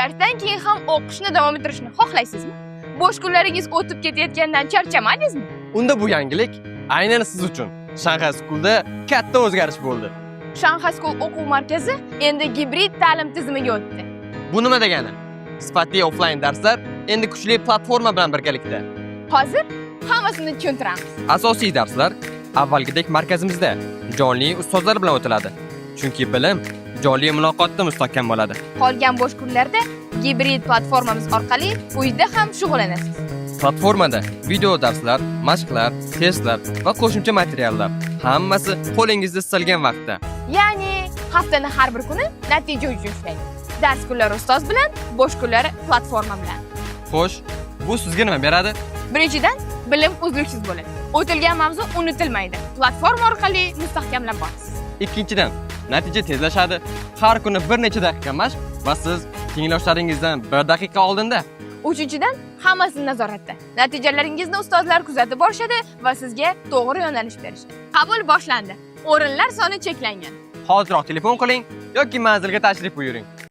Darsdan keyin ham o'qishni davom ettirishni xohlaysizmi? Bo'sh kunlaringiz o'tib ketayotgandan charchamadingizmi? Unda bu yangilik aynan siz uchun Shanghai School'da katta o'zgarish bo'ldi. Shanghai School o'quv markazi endi gibrid ta'lim tizimiga o'tdi. Bu nima degani? Sifatli offlayn darslar endi kuchli platforma bilan birgalikda. Hozir hammasini tushuntiramiz. Asosiy darslar avvalgidek markazimizda jonli ustozlar bilan o'tiladi. Chunki bilim jonli muloqotda mustahkam bo'ladi. Qolgan bo'sh kunlarda gibrid platformamiz orqali uyda ham shug'ullanasiz. Platformada video darslar, mashqlar, testlar va qo'shimcha materiallar hammasi qo'lingizda istalgan vaqtda. Ya'ni haftani har bir kuni natija uchun ishlang. Dars kunlari ustoz bilan, bo'sh kunlari platforma bilan. Xo'sh, bu sizga nima beradi? Birinchidan, bilim uzluksiz bo'ladi. O'tilgan mavzu unutilmaydi. Platforma orqali mustahkamlab borasiz. Ikkinchidan, natija tezlashadi. Har kuni bir necha daqiqa mashq va siz tinglovchilaringizdan 1 daqiqa oldinda. Uchinchidan, hammasi nazoratda. Natijalaringizni ustozlar kuzatib borishadi va sizga to'g'ri yo'nalish berishadi. Qabul boshlandi. O'rinlar soni cheklangan. Hoziroq telefon qiling yoki manzilga tashrif buyuring.